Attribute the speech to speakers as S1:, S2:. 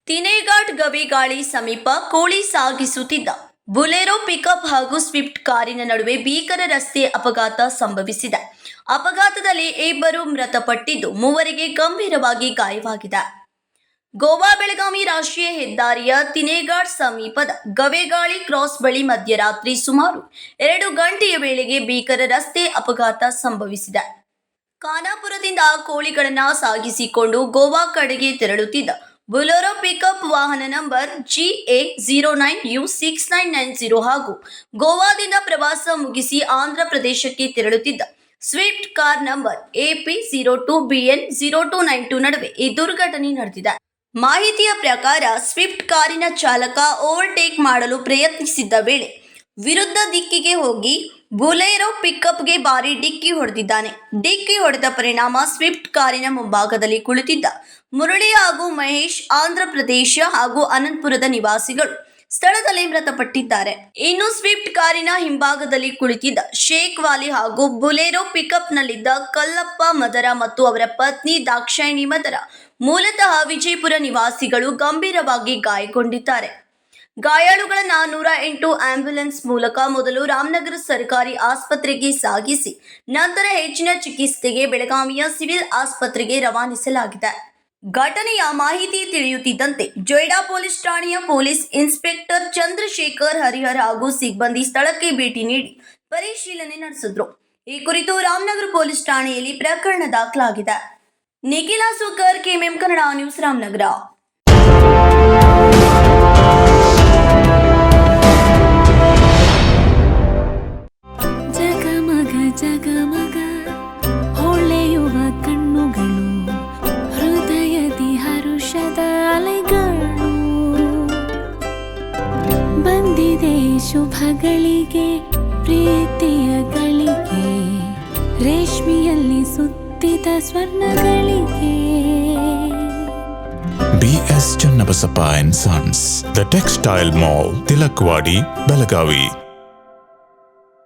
S1: ತಿನೇಘಾಟ್ ಗವೇಗಾಳಿ ಸಮೀಪ ಕೋಳಿ ಸಾಗಿಸುತ್ತಿದ್ದ ಬುಲೆರೋ ಪಿಕಪ್ ಹಾಗೂ ಸ್ವಿಫ್ಟ್ ಕಾರಿನ ನಡುವೆ ಭೀಕರ ರಸ್ತೆ ಅಪಘಾತ ಸಂಭವಿಸಿದೆ. ಅಪಘಾತದಲ್ಲಿ ಇಬ್ಬರು ಮೃತಪಟ್ಟಿದ್ದು, ಮೂವರಿಗೆ ಗಂಭೀರವಾಗಿ ಗಾಯವಾಗಿದೆ. ಗೋವಾ ಬೆಳಗಾವಿ ರಾಷ್ಟ್ರೀಯ ಹೆದ್ದಾರಿಯ ತಿನೇಘಾಟ್ ಸಮೀಪದ ಗವೇಗಾಳಿ ಕ್ರಾಸ್ ಬಳಿ ಮಧ್ಯರಾತ್ರಿ ಸುಮಾರು 2 ಗಂಟೆಯ ವೇಳೆಗೆ ಭೀಕರ ರಸ್ತೆ ಅಪಘಾತ ಸಂಭವಿಸಿದೆ. ಖಾನಾಪುರದಿಂದ ಕೋಳಿಗಳನ್ನು ಸಾಗಿಸಿಕೊಂಡು ಗೋವಾ ಕಡೆಗೆ ತೆರಳುತ್ತಿದ್ದ ಬುಲೆರೋ ಪಿಕಪ್ ವಾಹನ ನಂಬರ್ GA09U6990 ಹಾಗೂ ಗೋವಾದಿಂದ ಪ್ರವಾಸ ಮುಗಿಸಿ ಆಂಧ್ರ ಪ್ರದೇಶಕ್ಕೆ ತೆರಳುತ್ತಿದ್ದ ಸ್ವಿಫ್ಟ್ ಕಾರ್ ನಂಬರ್ AP02BN0292 ನಡುವೆ ಈ ದುರ್ಘಟನೆ ನಡೆದಿದೆ. ಮಾಹಿತಿಯ ಪ್ರಕಾರ ಸ್ವಿಫ್ಟ್ ಕಾರಿನ ಚಾಲಕ ಓವರ್ಟೇಕ್ ಮಾಡಲು ಪ್ರಯತ್ನಿಸಿದ್ದ ವೇಳೆ ವಿರುದ್ಧ ದಿಕ್ಕಿಗೆ ಹೋಗಿ ಬುಲೆರೋ ಪಿಕಪ್ಗೆ ಭಾರಿ ಡಿಕ್ಕಿ ಹೊಡೆದಿದ್ದಾನೆ. ಡಿಕ್ಕಿ ಹೊಡೆದ ಪರಿಣಾಮ ಸ್ವಿಫ್ಟ್ ಕಾರಿನ ಮುಂಭಾಗದಲ್ಲಿ ಕುಳಿತಿದ್ದ ಮುರಳಿ ಹಾಗೂ ಮಹೇಶ್ ಆಂಧ್ರ ಪ್ರದೇಶ ಹಾಗೂ ಅನಂತಪುರದ ನಿವಾಸಿಗಳು ಸ್ಥಳದಲ್ಲಿ ಮೃತಪಟ್ಟಿದ್ದಾರೆ. ಇನ್ನು ಸ್ವಿಫ್ಟ್ ಕಾರಿನ ಹಿಂಭಾಗದಲ್ಲಿ ಕುಳಿತಿದ್ದ ಶೇಖ್ ವಾಲಿ ಹಾಗೂ ಬುಲೆರೋ ಪಿಕಪ್ನಲ್ಲಿದ್ದ ಕಲ್ಲಪ್ಪ ಮದರ ಮತ್ತು ಅವರ ಪತ್ನಿ ದಾಕ್ಷಾಯಿಣಿ ಮದರ ಮೂಲತಃ ವಿಜಯಪುರ ನಿವಾಸಿಗಳು ಗಂಭೀರವಾಗಿ ಗಾಯಗೊಂಡಿದ್ದಾರೆ. ಗಾಯಾಳುಗಳನ್ನ 108 ಆಂಬ್ಯುಲೆನ್ಸ್ ಮೂಲಕ ಮೊದಲು ರಾಮನಗರ ಸರ್ಕಾರಿ ಆಸ್ಪತ್ರೆಗೆ ಸಾಗಿಸಿ ನಂತರ ಹೆಚ್ಚಿನ ಚಿಕಿತ್ಸೆಗೆ ಬೆಳಗಾವಿಯ ಸಿವಿಲ್ ಆಸ್ಪತ್ರೆಗೆ ರವಾನಿಸಲಾಗಿದೆ. ಘಟನೆಯ ಮಾಹಿತಿ ತಿಳಿಯುತ್ತಿದ್ದಂತೆ ಜೊಯ್ಡಾ ಪೊಲೀಸ್ ಠಾಣೆಯ ಪೊಲೀಸ್ ಇನ್ಸ್ಪೆಕ್ಟರ್ ಚಂದ್ರಶೇಖರ್ ಹರಿಹರ್ ಹಾಗೂ ಸಿಬ್ಬಂದಿ ಸ್ಥಳಕ್ಕೆ ಭೇಟಿ ನೀಡಿ ಪರಿಶೀಲನೆ ನಡೆಸಿದ್ರು. ಈ ಕುರಿತು ರಾಮನಗರ ಪೊಲೀಸ್ ಠಾಣೆಯಲ್ಲಿ ಪ್ರಕರಣ ದಾಖಲಾಗಿದೆ. ನಿಖಿಲ ಸುಕರ್, ಕೆಎಂಎಂ ಕನ್ನಡ ನ್ಯೂಸ್, ರಾಮನಗರ.
S2: ಜಗಮಗ ಹೊಳೆಯುವ ಕಣ್ಣುಗಳು, ಹೃದಯದಿ ಹರುಷದ ಅಲೆಗಳು. ಬಂದಿದೆ ಶುಭಗಳಿಗೆ, ಪ್ರೀತಿಯ ಗಳಿಗೆ, ರೇಷ್ಮೆಯಲ್ಲಿ ಸುತ್ತಿದ ಸ್ವರ್ಣಗಳಿಗೆ.
S3: BS Channabasappa and Sons, The Textile Mall, Tilakvadi, Belagavi.